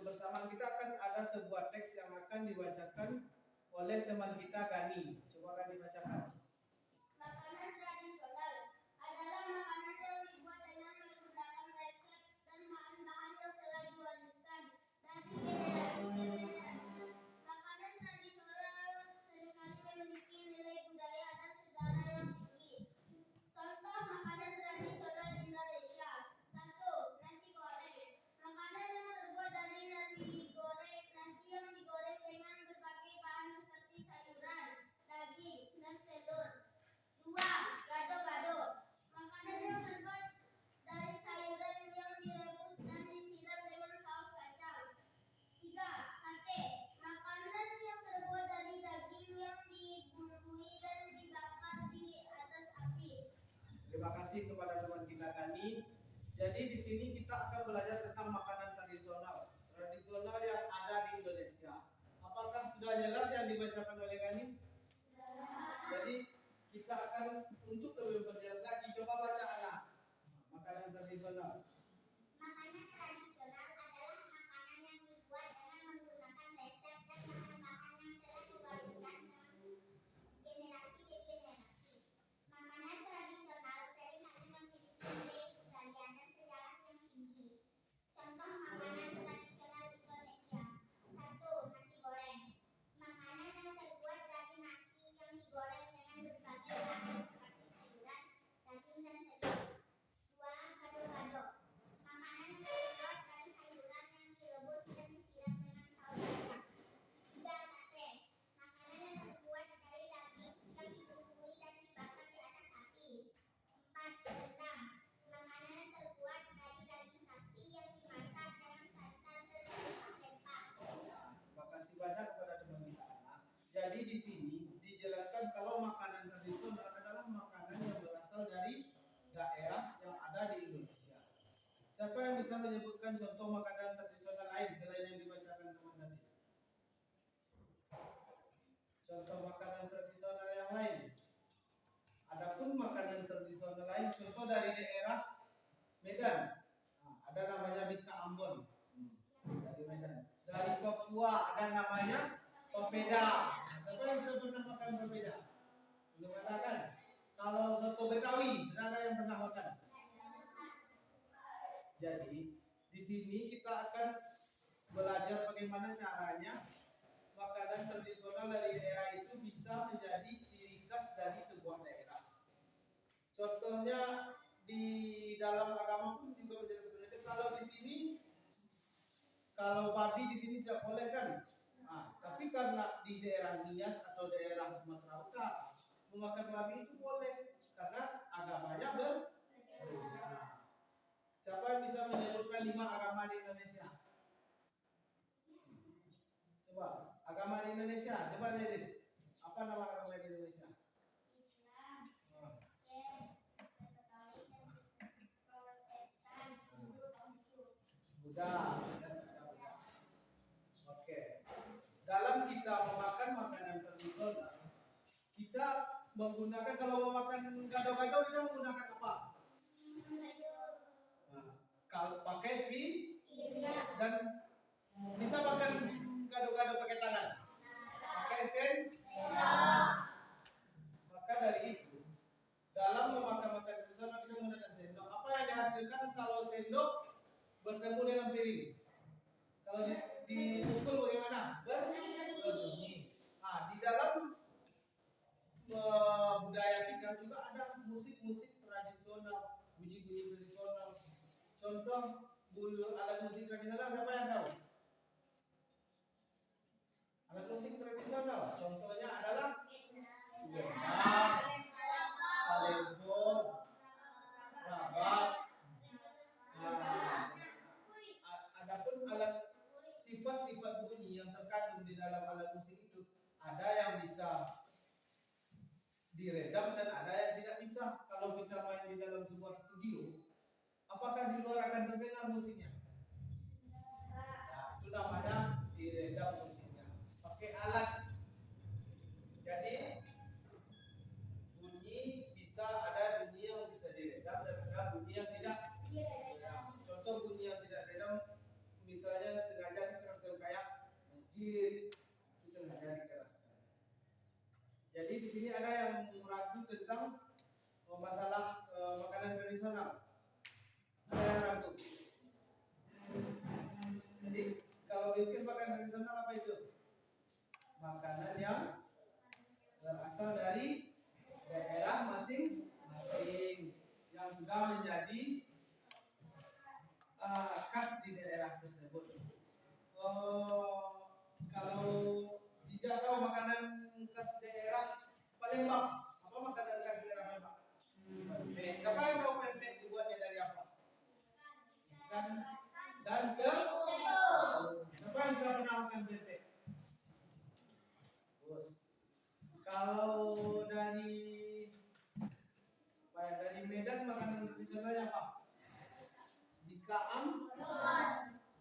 kebersamaan kita akan ada sebuah teks yang akan dibacakan oleh teman kita Gani. Coba Gani bacakan. Makanan tradisional adalah makanan yang dibuat dengan menggunakan resep dan bahan-bahan yang telah diwariskan dari generasi ke generasi. Makanan tradisional seringkali memiliki nilai budaya dan sejarah yang tinggi. Contoh makanan tradisional Indonesia. 1. Nasi goreng. Makanan yang terbuat dari nasi yang digoreng dengan berbagai bahan seperti sayuran, daging, dan telur. 2. Gado-gado. Makanan yang terbuat dari sayuran yang direbus dan disiram dengan saus kacang. 3. Sate. Makanan yang terbuat dari daging yang dibumbui dan dibakar di atas api. Terima kasih kepada teman kita Gani. Jadi di sini kita akan belajar tentang makanan tradisional yang ada di Indonesia. Apakah sudah jelas yang dibacakan oleh Gani? Jadi kita akan untuk lebih berjelas lagi, coba baca anak. Makanan tradisional. Makanan tradisional adalah makanan yang dibuat dengan menggunakan resep dan bahan-bahan yang telah diwariskan dari generasi ke generasi. Makanan tradisional seringkali memiliki nilai budaya dan sejarah yang tinggi. Contoh makanan tradisional Indonesia. 1. Nasi goreng. Makanan yang terbuat dari nasi yang digoreng dengan berbagai bahan seperti sayuran, daging, dan telur. 2. Gado-gado. Makanan yang terbuat dari sayuran yang direbus dan disiram dengan saus kacang. 3. Sate. Makanan yang terbuat dari daging yang dibumbui dan dibakar di atas api. 4. Rendang. Makanan yang terbuat dari daging sapi yang dimasak dengan santan dan rempah-rempah. Terima kasih banyak kepada teman kita anak. Jadi di sini dijelaskan kalau makanan tradisional adalah makanan yang berasal dari daerah yang ada di Indonesia. Siapa yang bisa menyebutkan contoh makanan tradisional lain selain yang dibacakan teman tadi? Contoh makanan tradisional yang lain. Adapun makanan tradisional lain, contoh dari daerah Medan. Nah, ada namanya Bika Ambon. Dari Medan. Dari Papua ada namanya papeda. Siapa yang sudah pernah makan papeda? Belum ada kan? Kalau soto Betawi, sudah ada yang pernah makan? Jadi di sini kita akan belajar bagaimana caranya makanan tradisional dari daerah itu bisa menjadi ciri khas dari sebuah daerah. Contohnya di dalam agama pun juga menjelaskan itu. Kalau di sini, kalau babi di sini tidak boleh kan? Nah, tapi karena di daerah Nias atau daerah Sumatera Utara memakan babi itu boleh karena agamanya berbeda. Siapa yang bisa menyebutkan 5 agama di Indonesia? Coba, agama di Indonesia, coba Lilis. Apa nama agama di Indonesia? Islam, Kristen, Katolik, dan Protestan, Hindu, Konghucu. Buddha. Oke. Dalam kita memakan makanan tradisional, kita menggunakan, kalau mau makan gado-gado kita menggunakan apa? Kalau pakai dan bisa makan gado-gado pakai tangan, pakai sendok. Maka dari itu, dalam memakan makanan tradisional kita menggunakan sendok. Apa yang dihasilkan kalau sendok bertemu dengan piring? Kalau dipukul bagaimana? Berbunyi. Nah, di dalam budaya kita juga ada musik-musik tradisional, bunyi-bunyi tradisional. Contoh alat musik tradisional siapa yang tahu? Alat musik tradisional contohnya adalah gendang, talempong, rabat. Adapun alat sifat-sifat bunyi yang terkandung di dalam alat musik itu ada yang bisa diredam dan ada yang tidak bisa. Kalau kita main di dalam sebuah studio, apakah di luar akan terdengar musiknya? Nah, itu namanya diredam musiknya. Pakai alat. Jadi bunyi bisa ada bunyi yang bisa diredam dan ada bunyi yang tidak diredam. Contoh bunyi yang tidak diredam, misalnya sengaja sedikit sengaja dikeraskan. Jadi di sini ada yang ragu tentang masalah makanan tradisional. Ada yang ragu. Jadi kalau bikin makanan tradisional apa itu? Makanan yang berasal dari daerah masing-masing yang sudah menjadi khas di daerah tersebut. Kalau Jija tahu makanan khas daerah Palembang, apa makanan khas daerah Palembang? Pempek. Siapa yang tahu pempek dibuatnya dari apa? Ikan dan tepung. Siapa yang sudah pernah makan pempek? Bos. Kalau dari Medan makanan tradisionalnya apa? Bika Ambon.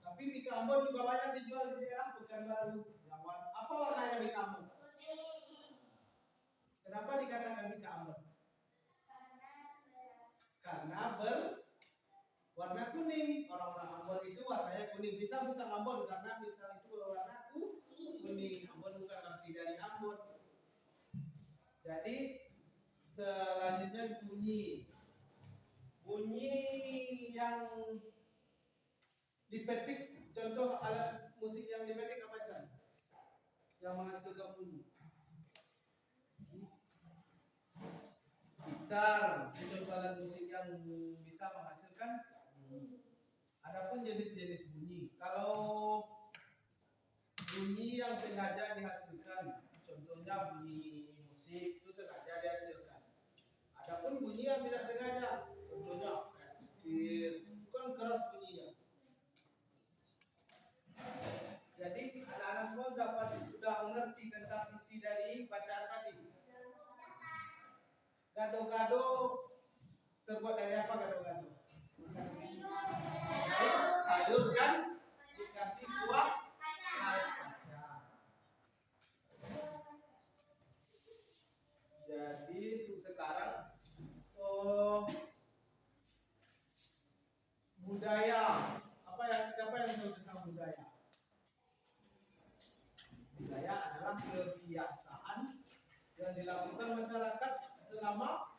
Tapi Bika Ambon juga banyak dijual di daerah Pekanbaru. Apa warnanya Bika Ambon? Kenapa dikatakan Bika Ambon? Karena berwarna kuning. Orang-orang Ambon itu warnanya kuning. Bisa Ambon karena bisa itu berwarna kuning. Ambon bukan arti dari Ambon. Jadi selanjutnya bunyi yang dipetik, contoh alat musik yang dipetik apa itu? Yang menghasilkan bunyi. Gitar, contoh alat musik yang bisa menghasilkan bunyi. Adapun jenis-jenis bunyi, kalau bunyi yang sengaja dihasilkan, contohnya bunyi musik itu sengaja dihasilkan. Adapun bunyi yang tidak sengaja, contohnya petir, kan keras bunyinya. Jadi anak-anak semua sudah mengerti tentang isi dari bacaan tadi. Gado-gado terbuat dari apa gado-gado? Sayur kan dikasih kuah khas kacang. Jadi untuk sekarang budaya siapa yang tahu tentang budaya? Budaya adalah kebiasaan yang dilakukan masyarakat selama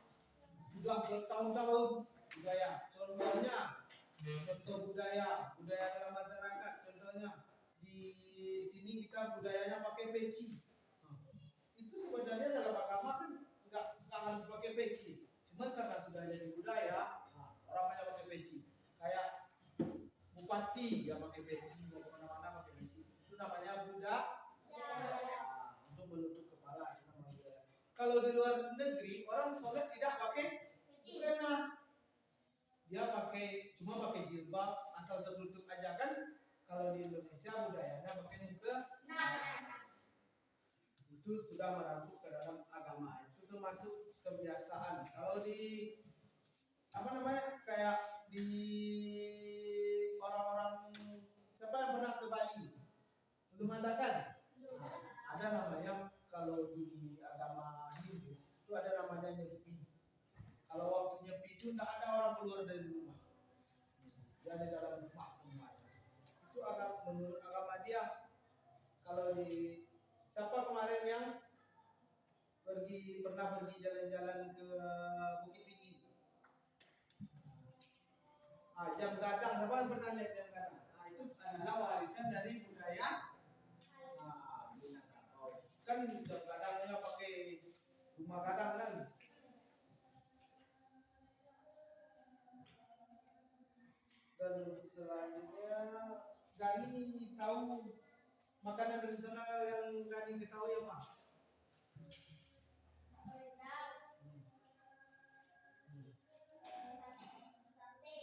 sudah bertahun-tahun. Budaya, contohnya contoh budaya dalam masyarakat. Contohnya di sini kita budayanya pakai peci. Itu sebenarnya dalam agama kan nggak harus pakai peci. Cuma karena sudah jadi budaya, orang banyak pakai peci. Kayak bupati yang pakai peci, mau kemana-mana pakai peci. Itu namanya budaya. Untuk menutup kepala. Kalau di luar negeri orang sholat tidak pakai mukena. Dia cuma pakai jilbab asal tertutup aja kan. Kalau di Indonesia budayanya pakai mukena. Itu sudah merambut ke dalam agama. Itu termasuk kebiasaan. Kalau di kayak di orang-orang siapa yang pernah ke Bali? Belum ada kan? Ada namanya kalau di agama Hindu itu ada namanya nyepi. Kalau waktu nyepi itu tidak ada orang keluar dari rumah. Dia di dalam rumah semua. Itu menurut agama dia. Kalau di siapa kemarin yang pernah pergi jalan-jalan ke Bukit Tinggi? Jam gadang, siapa yang pernah lihat jam gadang? Itu adalah warisan dari budaya. Kan jam gadangnya pakai rumah gadang kan. Dan untuk selanjutnya Gani tahu makanan tradisional yang Gani ketahui apa? Sate.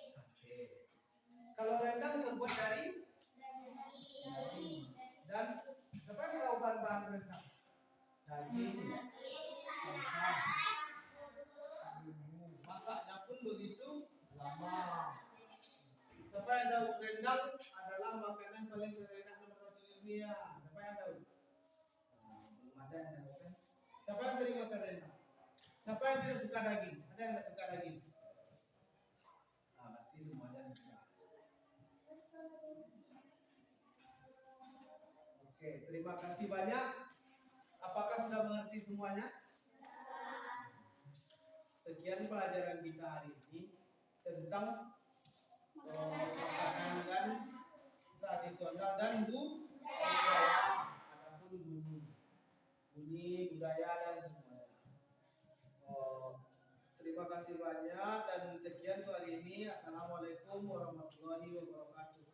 Kalau rendang terbuat dari daging. Dan siapa yang tahu bahan-bahan rendang? Daging. Masaknya pun begitu lama. Siapa yang tahu rendang adalah makanan paling terenak nomor 1 dunia? Siapa yang tahu? Belum ada yang tahu kan? Siapa yang sering makan rendang? Siapa yang tidak suka daging? Ada yang tidak suka daging? Berarti semuanya suka. Oke, terima kasih banyak. Apakah sudah mengerti semuanya? Sekian pelajaran kita hari ini tentang makanan tradisional dan budaya. Adapun bunyi budaya dan semuanya. Terima kasih banyak dan sekian untuk hari ini. Assalamualaikum warahmatullahi wabarakatuh.